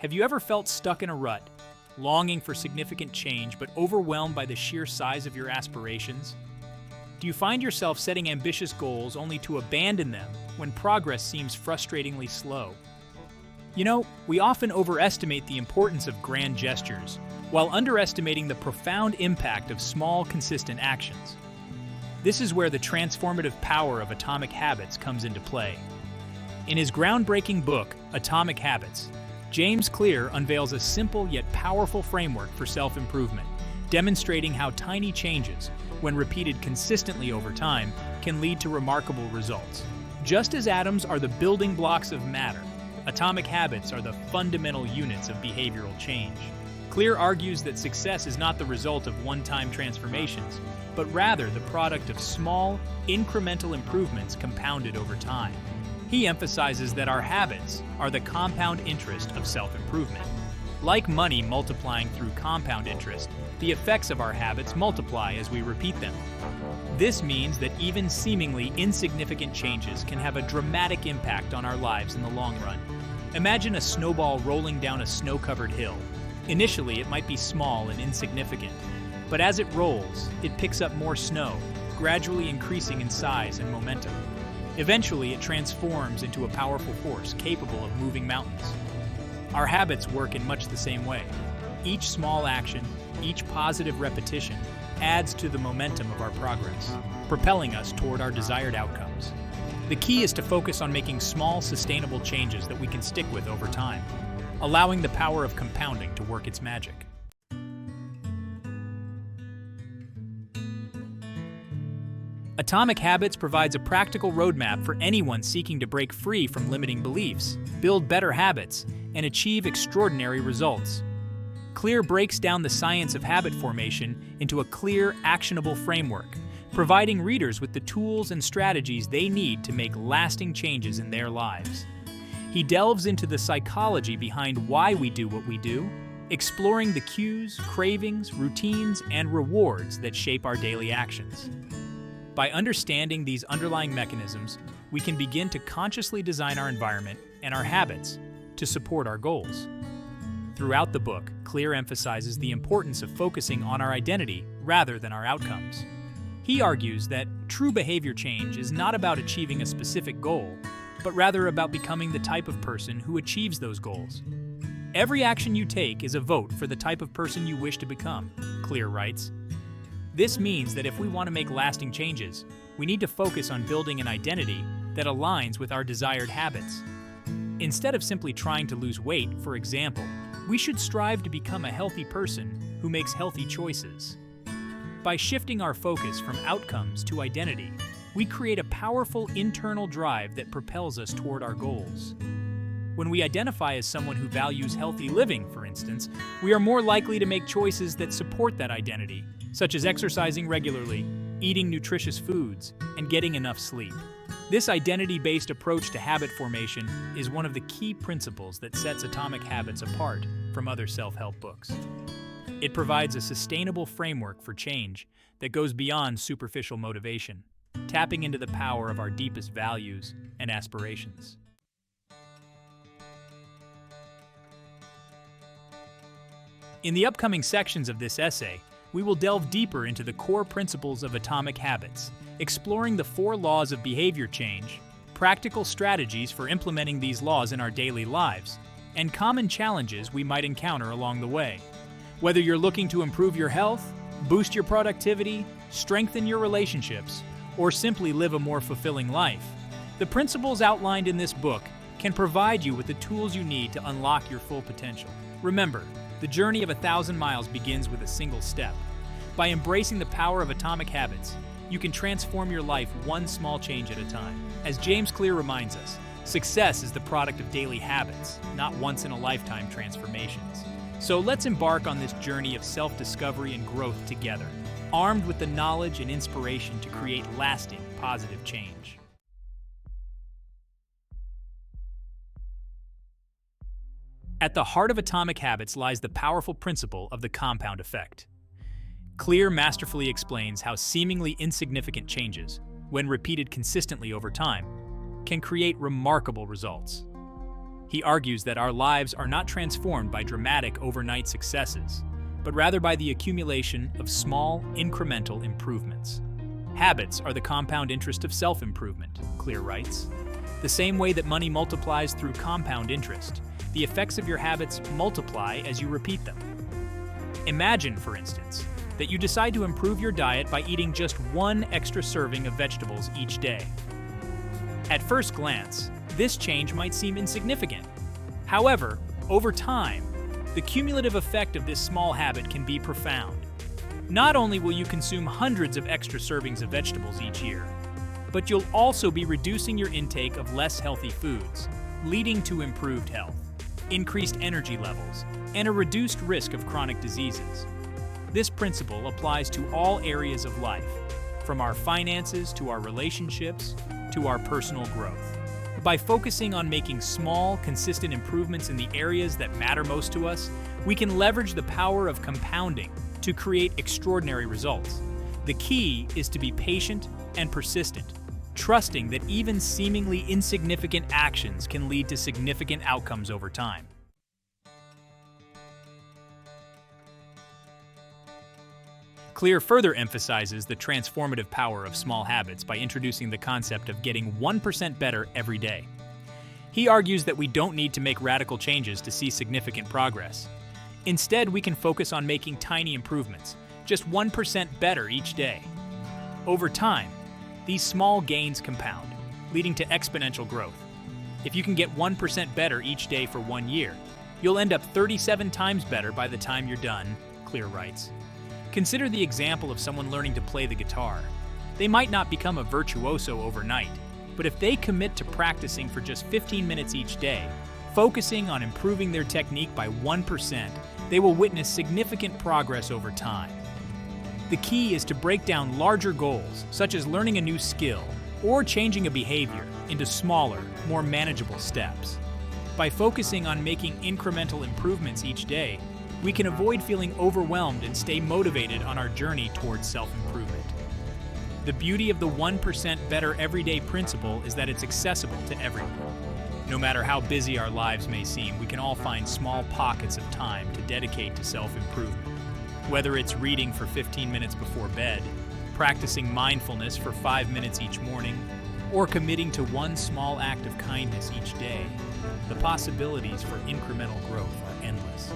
Have you ever felt stuck in a rut, longing for significant change but overwhelmed by the sheer size of your aspirations? Do you find yourself setting ambitious goals only to abandon them when progress seems frustratingly slow? You know, we often overestimate the importance of grand gestures while underestimating the profound impact of small, consistent actions. This is where the transformative power of Atomic Habits comes into play. In his groundbreaking book, Atomic Habits, James Clear unveils a simple yet powerful framework for self-improvement, demonstrating how tiny changes, when repeated consistently over time, can lead to remarkable results. Just as atoms are the building blocks of matter, atomic habits are the fundamental units of behavioral change. Clear argues that success is not the result of one-time transformations, but rather the product of small, incremental improvements compounded over time. He emphasizes that our habits are the compound interest of self-improvement. Like money multiplying through compound interest, the effects of our habits multiply as we repeat them. This means that even seemingly insignificant changes can have a dramatic impact on our lives in the long run. Imagine a snowball rolling down a snow-covered hill. Initially, it might be small and insignificant, but as it rolls, it picks up more snow, gradually increasing in size and momentum. Eventually, it transforms into a powerful force capable of moving mountains. Our habits work in much the same way. Each small action, each positive repetition, adds to the momentum of our progress, propelling us toward our desired outcomes. The key is to focus on making small, sustainable changes that we can stick with over time, allowing the power of compounding to work its magic. Atomic Habits provides a practical roadmap for anyone seeking to break free from limiting beliefs, build better habits, and achieve extraordinary results. Clear breaks down the science of habit formation into a clear, actionable framework, providing readers with the tools and strategies they need to make lasting changes in their lives. He delves into the psychology behind why we do what we do, exploring the cues, cravings, routines, and rewards that shape our daily actions. By understanding these underlying mechanisms, we can begin to consciously design our environment and our habits to support our goals. Throughout the book, Clear emphasizes the importance of focusing on our identity rather than our outcomes. He argues that true behavior change is not about achieving a specific goal, but rather about becoming the type of person who achieves those goals. Every action you take is a vote for the type of person you wish to become, Clear writes. This means that if we want to make lasting changes, we need to focus on building an identity that aligns with our desired habits. Instead of simply trying to lose weight, for example, we should strive to become a healthy person who makes healthy choices. By shifting our focus from outcomes to identity, we create a powerful internal drive that propels us toward our goals. When we identify as someone who values healthy living, for instance, we are more likely to make choices that support that identity, such as exercising regularly, eating nutritious foods, and getting enough sleep. This identity-based approach to habit formation is one of the key principles that sets Atomic Habits apart from other self-help books. It provides a sustainable framework for change that goes beyond superficial motivation, tapping into the power of our deepest values and aspirations. In the upcoming sections of this essay, we will delve deeper into the core principles of Atomic Habits, exploring the 4 laws of behavior change, practical strategies for implementing these laws in our daily lives, and common challenges we might encounter along the way. Whether you're looking to improve your health, boost your productivity, strengthen your relationships, or simply live a more fulfilling life, the principles outlined in this book can provide you with the tools you need to unlock your full potential. Remember, the journey of 1,000 miles begins with a single step. By embracing the power of Atomic Habits, you can transform your life one small change at a time. As James Clear reminds us, success is the product of daily habits, not once-in-a-lifetime transformations. So let's embark on this journey of self-discovery and growth together, armed with the knowledge and inspiration to create lasting, positive change. At the heart of Atomic Habits lies the powerful principle of the compound effect. Clear masterfully explains how seemingly insignificant changes, when repeated consistently over time, can create remarkable results. He argues that our lives are not transformed by dramatic overnight successes, but rather by the accumulation of small, incremental improvements. Habits are the compound interest of self-improvement, Clear writes. The same way that money multiplies through compound interest, the effects of your habits multiply as you repeat them. Imagine, for instance, that you decide to improve your diet by eating just one extra serving of vegetables each day. At first glance, this change might seem insignificant. However, over time, the cumulative effect of this small habit can be profound. Not only will you consume hundreds of extra servings of vegetables each year, but you'll also be reducing your intake of less healthy foods, leading to improved health, increased energy levels, and a reduced risk of chronic diseases. This principle applies to all areas of life, from our finances to our relationships to our personal growth. By focusing on making small, consistent improvements in the areas that matter most to us, we can leverage the power of compounding to create extraordinary results. The key is to be patient and persistent, trusting that even seemingly insignificant actions can lead to significant outcomes over time. Clear further emphasizes the transformative power of small habits by introducing the concept of getting 1% better every day. He argues that we don't need to make radical changes to see significant progress. Instead, we can focus on making tiny improvements, just 1% better each day. Over time, these small gains compound, leading to exponential growth. If you can get 1% better each day for 1 year, you'll end up 37 times better by the time you're done, Clear writes. Consider the example of someone learning to play the guitar. They might not become a virtuoso overnight, but if they commit to practicing for just 15 minutes each day, focusing on improving their technique by 1%, they will witness significant progress over time. The key is to break down larger goals, such as learning a new skill or changing a behavior, into smaller, more manageable steps. By focusing on making incremental improvements each day, we can avoid feeling overwhelmed and stay motivated on our journey towards self-improvement. The beauty of the 1% better everyday principle is that it's accessible to everyone. No matter how busy our lives may seem, we can all find small pockets of time to dedicate to self-improvement. Whether it's reading for 15 minutes before bed, practicing mindfulness for 5 minutes each morning, or committing to one small act of kindness each day, the possibilities for incremental growth are endless.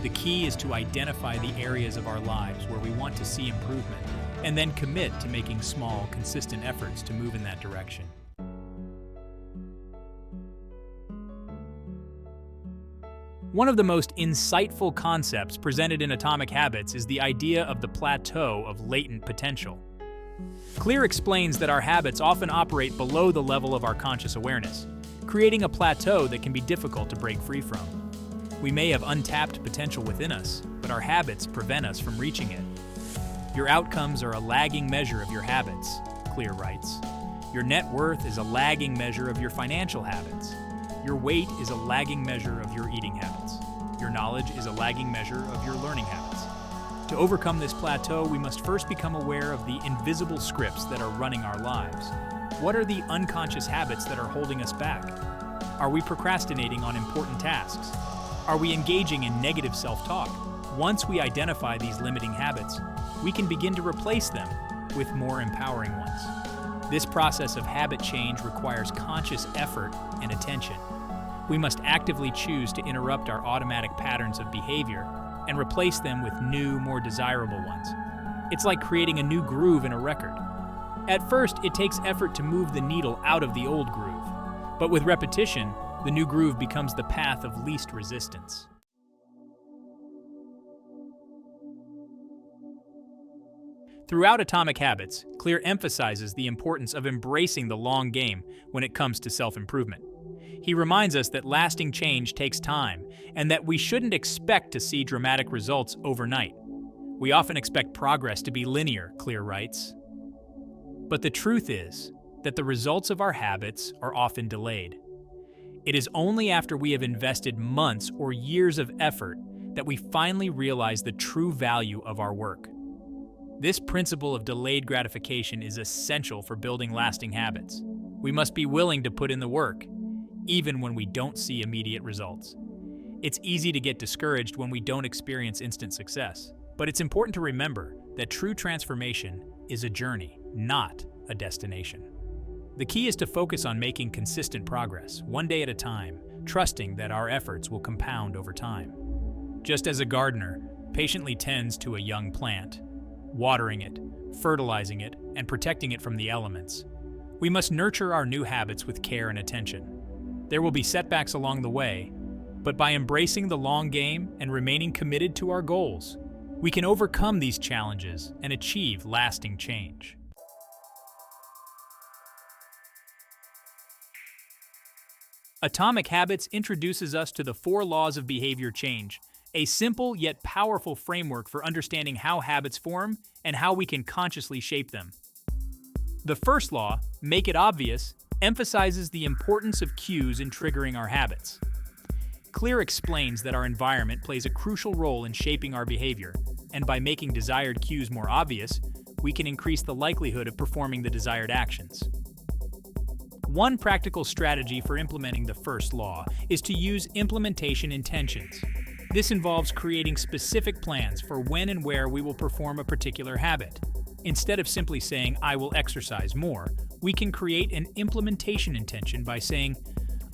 The key is to identify the areas of our lives where we want to see improvement, and then commit to making small, consistent efforts to move in that direction. One of the most insightful concepts presented in Atomic Habits is the idea of the plateau of latent potential. Clear explains that our habits often operate below the level of our conscious awareness, creating a plateau that can be difficult to break free from. We may have untapped potential within us, but our habits prevent us from reaching it. Your outcomes are a lagging measure of your habits, Clear writes. Your net worth is a lagging measure of your financial habits. Your weight is a lagging measure of your eating habits. Your knowledge is a lagging measure of your learning habits. To overcome this plateau, we must first become aware of the invisible scripts that are running our lives. What are the unconscious habits that are holding us back? Are we procrastinating on important tasks? Are we engaging in negative self-talk? Once we identify these limiting habits, we can begin to replace them with more empowering ones. This process of habit change requires conscious effort and attention. We must actively choose to interrupt our automatic patterns of behavior and replace them with new, more desirable ones. It's like creating a new groove in a record. At first, it takes effort to move the needle out of the old groove, but with repetition, the new groove becomes the path of least resistance. Throughout Atomic Habits, Clear emphasizes the importance of embracing the long game when it comes to self-improvement. He reminds us that lasting change takes time and that we shouldn't expect to see dramatic results overnight. We often expect progress to be linear, Clear writes. But the truth is that the results of our habits are often delayed. It is only after we have invested months or years of effort that we finally realize the true value of our work. This principle of delayed gratification is essential for building lasting habits. We must be willing to put in the work, even when we don't see immediate results. It's easy to get discouraged when we don't experience instant success, but it's important to remember that true transformation is a journey, not a destination. The key is to focus on making consistent progress, one day at a time, trusting that our efforts will compound over time. Just as a gardener patiently tends to a young plant, watering it, fertilizing it, and protecting it from the elements, we must nurture our new habits with care and attention. There will be setbacks along the way, but by embracing the long game and remaining committed to our goals, we can overcome these challenges and achieve lasting change. Atomic Habits introduces us to the 4 laws of behavior change, a simple yet powerful framework for understanding how habits form and how we can consciously shape them. The first law, make it obvious, emphasizes the importance of cues in triggering our habits. Clear explains that our environment plays a crucial role in shaping our behavior, and by making desired cues more obvious, we can increase the likelihood of performing the desired actions. One practical strategy for implementing the first law is to use implementation intentions. This involves creating specific plans for when and where we will perform a particular habit. Instead of simply saying, "I will exercise more," we can create an implementation intention by saying,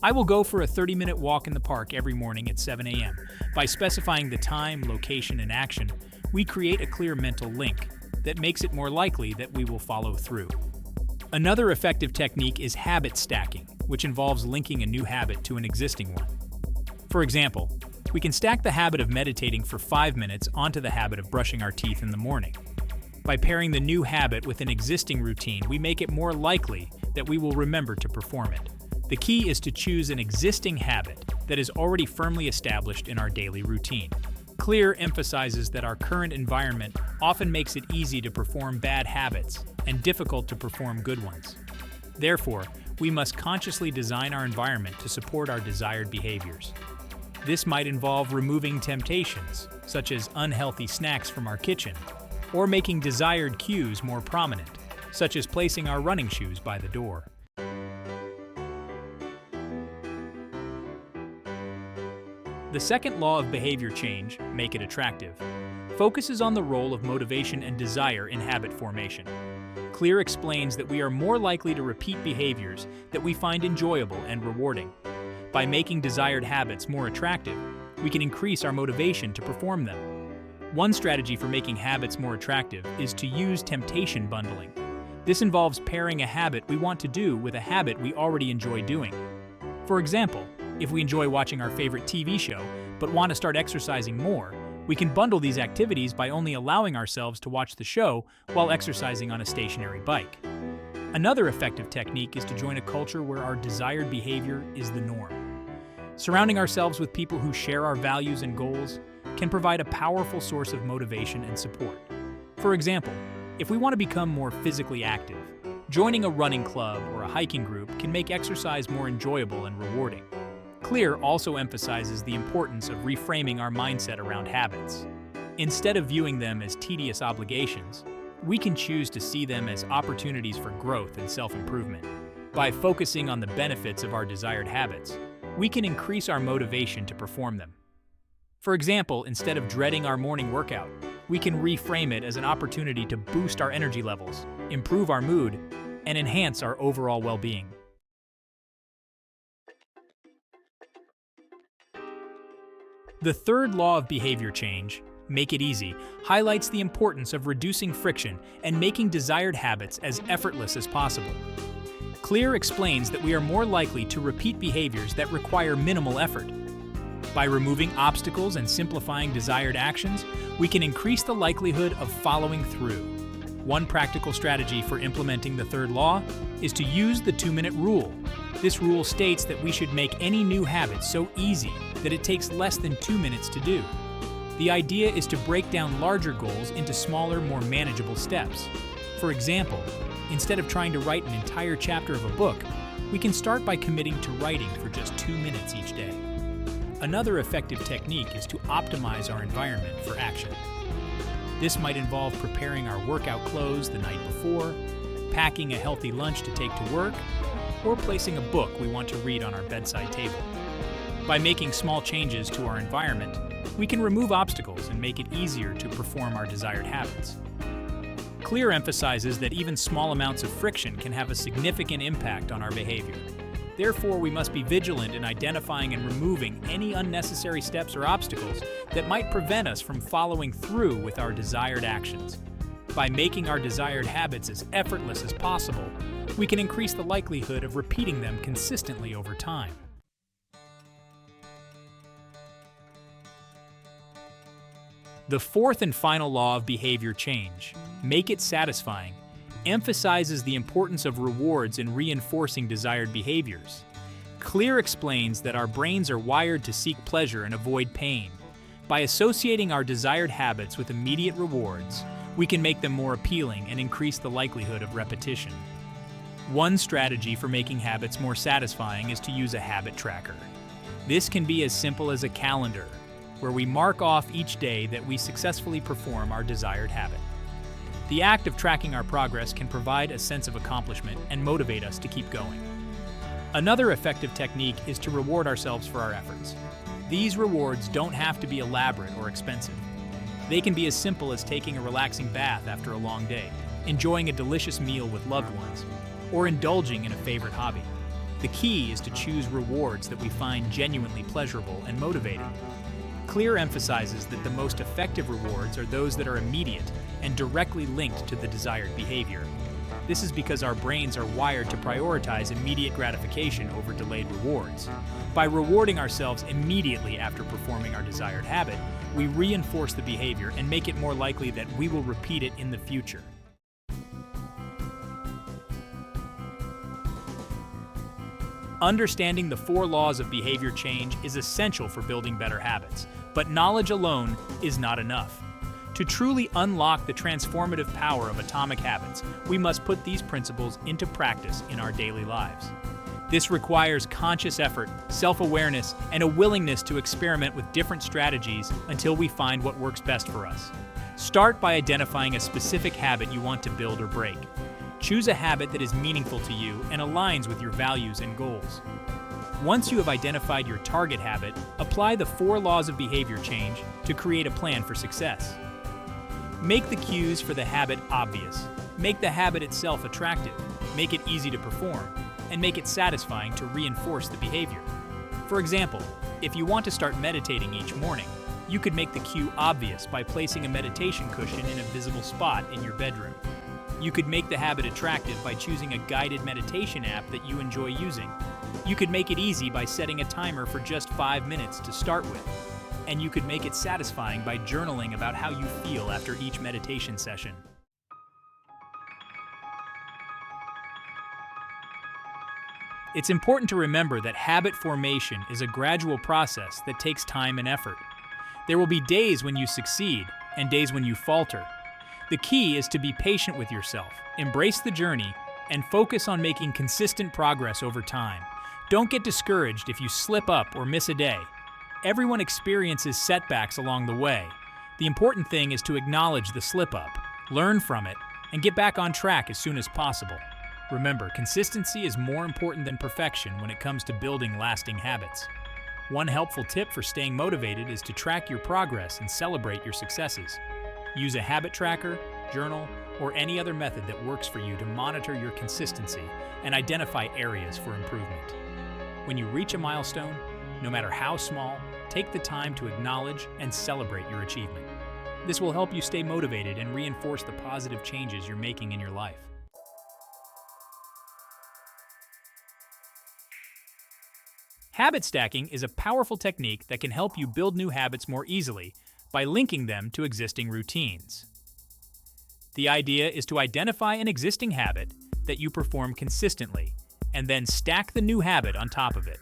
"I will go for a 30-minute walk in the park every morning at 7 a.m. By specifying the time, location, and action, we create a clear mental link that makes it more likely that we will follow through. Another effective technique is habit stacking, which involves linking a new habit to an existing one. For example, we can stack the habit of meditating for 5 minutes onto the habit of brushing our teeth in the morning. By pairing the new habit with an existing routine, we make it more likely that we will remember to perform it. The key is to choose an existing habit that is already firmly established in our daily routine. Clear emphasizes that our current environment often makes it easy to perform bad habits and difficult to perform good ones. Therefore, we must consciously design our environment to support our desired behaviors. This might involve removing temptations, such as unhealthy snacks from our kitchen, or making desired cues more prominent, such as placing our running shoes by the door. The second law of behavior change, make it attractive, focuses on the role of motivation and desire in habit formation. Clear explains that we are more likely to repeat behaviors that we find enjoyable and rewarding. By making desired habits more attractive, we can increase our motivation to perform them. One strategy for making habits more attractive is to use temptation bundling. This involves pairing a habit we want to do with a habit we already enjoy doing. For example, if we enjoy watching our favorite TV show but want to start exercising more, we can bundle these activities by only allowing ourselves to watch the show while exercising on a stationary bike. Another effective technique is to join a culture where our desired behavior is the norm. Surrounding ourselves with people who share our values and goals can provide a powerful source of motivation and support. For example, if we want to become more physically active, joining a running club or a hiking group can make exercise more enjoyable and rewarding. Clear also emphasizes the importance of reframing our mindset around habits. Instead of viewing them as tedious obligations, we can choose to see them as opportunities for growth and self-improvement. By focusing on the benefits of our desired habits, we can increase our motivation to perform them. For example, instead of dreading our morning workout, we can reframe it as an opportunity to boost our energy levels, improve our mood, and enhance our overall well-being. The third law of behavior change, make it easy, highlights the importance of reducing friction and making desired habits as effortless as possible. Clear explains that we are more likely to repeat behaviors that require minimal effort. By removing obstacles and simplifying desired actions, we can increase the likelihood of following through. One practical strategy for implementing the third law is to use the 2-minute rule. This rule states that we should make any new habit so easy that it takes less than 2 minutes to do. The idea is to break down larger goals into smaller, more manageable steps. For example, instead of trying to write an entire chapter of a book, we can start by committing to writing for just 2 minutes each day. Another effective technique is to optimize our environment for action. This might involve preparing our workout clothes the night before, packing a healthy lunch to take to work, or placing a book we want to read on our bedside table. By making small changes to our environment, we can remove obstacles and make it easier to perform our desired habits. Clear emphasizes that even small amounts of friction can have a significant impact on our behavior. Therefore, we must be vigilant in identifying and removing any unnecessary steps or obstacles that might prevent us from following through with our desired actions. By making our desired habits as effortless as possible, we can increase the likelihood of repeating them consistently over time. The fourth and final law of behavior change, make it satisfying, emphasizes the importance of rewards in reinforcing desired behaviors. Clear explains that our brains are wired to seek pleasure and avoid pain. By associating our desired habits with immediate rewards, we can make them more appealing and increase the likelihood of repetition. One strategy for making habits more satisfying is to use a habit tracker. This can be as simple as a calendar, where we mark off each day that we successfully perform our desired habit. The act of tracking our progress can provide a sense of accomplishment and motivate us to keep going. Another effective technique is to reward ourselves for our efforts. These rewards don't have to be elaborate or expensive. They can be as simple as taking a relaxing bath after a long day, enjoying a delicious meal with loved ones, or indulging in a favorite hobby. The key is to choose rewards that we find genuinely pleasurable and motivating. Clear emphasizes that the most effective rewards are those that are immediate and directly linked to the desired behavior. This is because our brains are wired to prioritize immediate gratification over delayed rewards. By rewarding ourselves immediately after performing our desired habit, we reinforce the behavior and make it more likely that we will repeat it in the future. Understanding the 4 laws of behavior change is essential for building better habits, but knowledge alone is not enough. To truly unlock the transformative power of atomic habits, we must put these principles into practice in our daily lives. This requires conscious effort, self-awareness, and a willingness to experiment with different strategies until we find what works best for us. Start by identifying a specific habit you want to build or break. Choose a habit that is meaningful to you and aligns with your values and goals. Once you have identified your target habit, apply the 4 laws of behavior change to create a plan for success. Make the cues for the habit obvious. Make the habit itself attractive. Make it easy to perform, and make it satisfying to reinforce the behavior. For example, if you want to start meditating each morning, you could make the cue obvious by placing a meditation cushion in a visible spot in your bedroom. You could make the habit attractive by choosing a guided meditation app that you enjoy using. You could make it easy by setting a timer for just 5 minutes to start with. And you could make it satisfying by journaling about how you feel after each meditation session. It's important to remember that habit formation is a gradual process that takes time and effort. There will be days when you succeed and days when you falter. The key is to be patient with yourself, embrace the journey, and focus on making consistent progress over time. Don't get discouraged if you slip up or miss a day. Everyone experiences setbacks along the way. The important thing is to acknowledge the slip-up, learn from it, and get back on track as soon as possible. Remember, consistency is more important than perfection when it comes to building lasting habits. One helpful tip for staying motivated is to track your progress and celebrate your successes. Use a habit tracker, journal, or any other method that works for you to monitor your consistency and identify areas for improvement. When you reach a milestone, no matter how small, take the time to acknowledge and celebrate your achievement. This will help you stay motivated and reinforce the positive changes you're making in your life. Habit stacking is a powerful technique that can help you build new habits more easily by linking them to existing routines. The idea is to identify an existing habit that you perform consistently and then stack the new habit on top of it.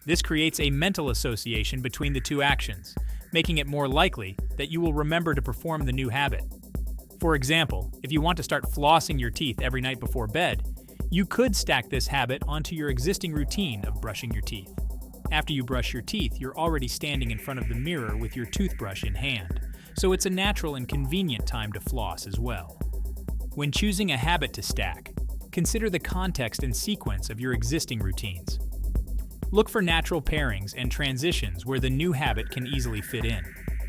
This creates a mental association between the 2 actions, making it more likely that you will remember to perform the new habit. For example, if you want to start flossing your teeth every night before bed, you could stack this habit onto your existing routine of brushing your teeth. After you brush your teeth, you're already standing in front of the mirror with your toothbrush in hand, so it's a natural and convenient time to floss as well. When choosing a habit to stack, Consider the context and sequence of your existing routines. Look for natural pairings and transitions where the new habit can easily fit in.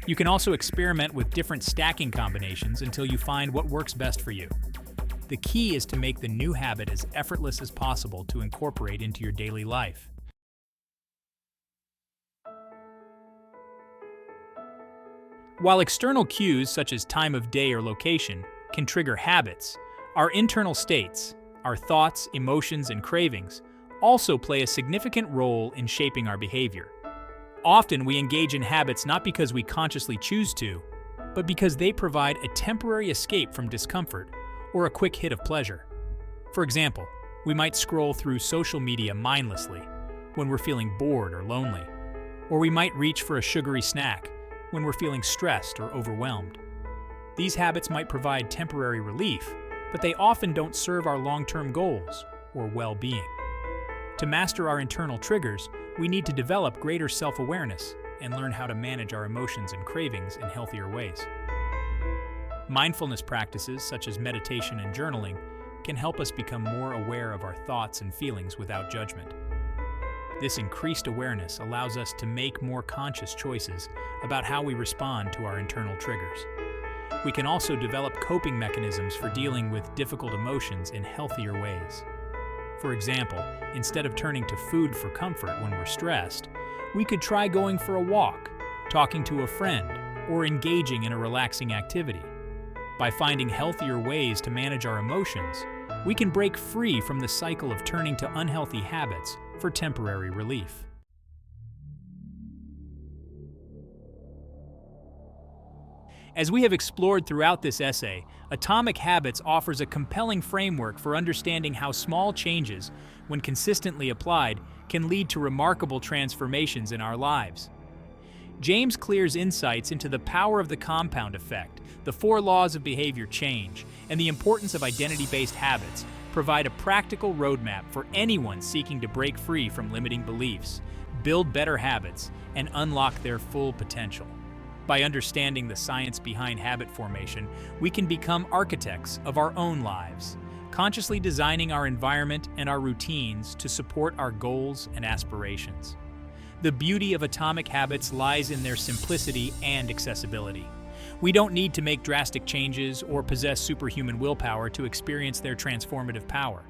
You can also experiment with different stacking combinations until you find what works best for you. The key is to make the new habit as effortless as possible to incorporate into your daily life. While external cues such as time of day or location can trigger habits, our internal states, our thoughts, emotions, and cravings also play a significant role in shaping our behavior. Often we engage in habits not because we consciously choose to, but because they provide a temporary escape from discomfort or a quick hit of pleasure. For example, we might scroll through social media mindlessly when we're feeling bored or lonely, or we might reach for a sugary snack when we're feeling stressed or overwhelmed. These habits might provide temporary relief, but they often don't serve our long-term goals or well-being. To master our internal triggers, we need to develop greater self-awareness and learn how to manage our emotions and cravings in healthier ways. Mindfulness practices such as meditation and journaling can help us become more aware of our thoughts and feelings without judgment. This increased awareness allows us to make more conscious choices about how we respond to our internal triggers. We can also develop coping mechanisms for dealing with difficult emotions in healthier ways. For example, instead of turning to food for comfort when we're stressed, we could try going for a walk, talking to a friend, or engaging in a relaxing activity. By finding healthier ways to manage our emotions, we can break free from the cycle of turning to unhealthy habits for temporary relief. As we have explored throughout this essay, Atomic Habits offers a compelling framework for understanding how small changes, when consistently applied, can lead to remarkable transformations in our lives. James Clear's insights into the power of the compound effect, the 4 laws of behavior change, and the importance of identity-based habits provide a practical roadmap for anyone seeking to break free from limiting beliefs, build better habits, and unlock their full potential. By understanding the science behind habit formation, we can become architects of our own lives, consciously designing our environment and our routines to support our goals and aspirations. The beauty of Atomic Habits lies in their simplicity and accessibility. We don't need to make drastic changes or possess superhuman willpower to experience their transformative power.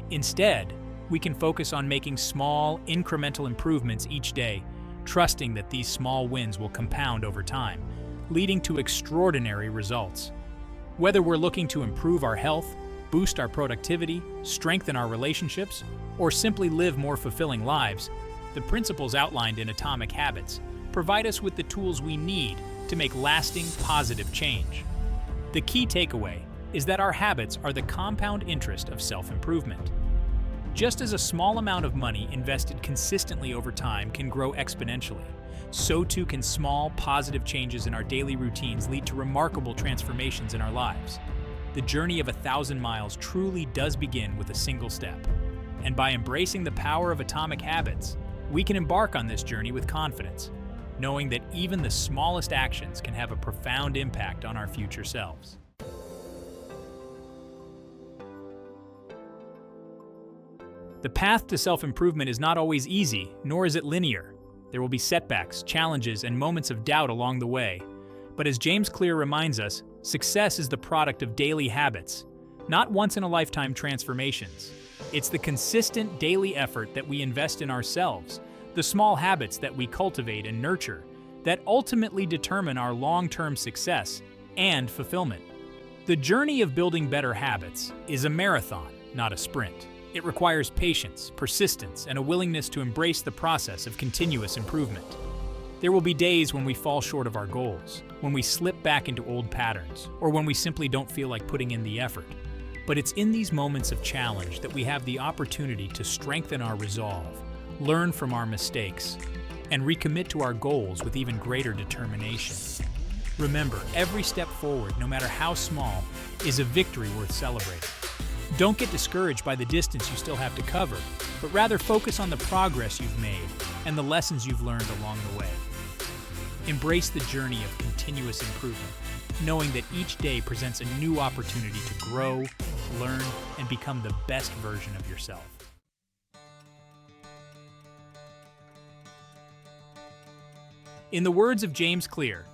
Instead, we can focus on making small, incremental improvements each day, trusting that these small wins will compound over time, leading to extraordinary results. Whether we're looking to improve our health, boost our productivity, strengthen our relationships, or simply live more fulfilling lives, the principles outlined in Atomic Habits provide us with the tools we need to make lasting, positive change. The key takeaway is that our habits are the compound interest of self-improvement. Just as a small amount of money invested consistently over time can grow exponentially, so too can small, positive changes in our daily routines lead to remarkable transformations in our lives. The journey of 1,000 miles truly does begin with a single step. And by embracing the power of Atomic Habits, we can embark on this journey with confidence, knowing that even the smallest actions can have a profound impact on our future selves. The path to self-improvement is not always easy, nor is it linear. There will be setbacks, challenges, and moments of doubt along the way. But as James Clear reminds us, success is the product of daily habits, not once-in-a-lifetime transformations. It's the consistent daily effort that we invest in ourselves, the small habits that we cultivate and nurture, that ultimately determine our long-term success and fulfillment. The journey of building better habits is a marathon, not a sprint. It requires patience, persistence, and a willingness to embrace the process of continuous improvement. There will be days when we fall short of our goals, when we slip back into old patterns, or when we simply don't feel like putting in the effort. But it's in these moments of challenge that we have the opportunity to strengthen our resolve, learn from our mistakes, and recommit to our goals with even greater determination. Remember, every step forward, no matter how small, is a victory worth celebrating. Don't get discouraged by the distance you still have to cover, but rather focus on the progress you've made and the lessons you've learned along the way. Embrace the journey of continuous improvement, knowing that each day presents a new opportunity to grow, learn, and become the best version of yourself. In the words of James Clear,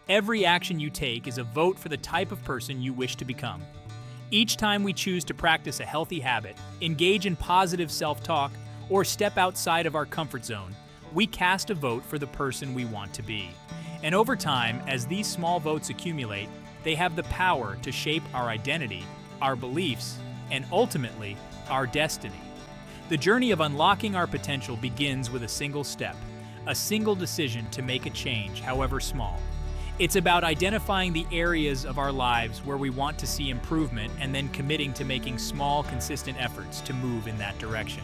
every action you take is a vote for the type of person you wish to become. Each time we choose to practice a healthy habit, engage in positive self-talk, or step outside of our comfort zone, we cast a vote for the person we want to be. And over time, as these small votes accumulate, they have the power to shape our identity, our beliefs, and ultimately, our destiny. The journey of unlocking our potential begins with a single step, a single decision to make a change, however small. It's about identifying the areas of our lives where we want to see improvement and then committing to making small, consistent efforts to move in that direction.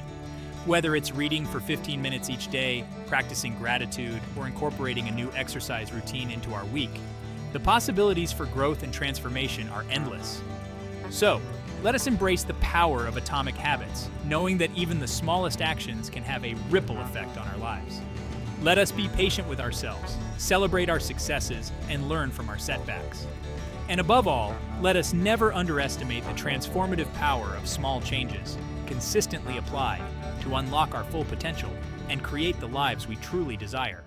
Whether it's reading for 15 minutes each day, practicing gratitude, or incorporating a new exercise routine into our week, the possibilities for growth and transformation are endless. So, let us embrace the power of atomic habits, knowing that even the smallest actions can have a ripple effect on our lives. Let us be patient with ourselves, celebrate our successes, and learn from our setbacks. And above all, let us never underestimate the transformative power of small changes, consistently applied, to unlock our full potential and create the lives we truly desire.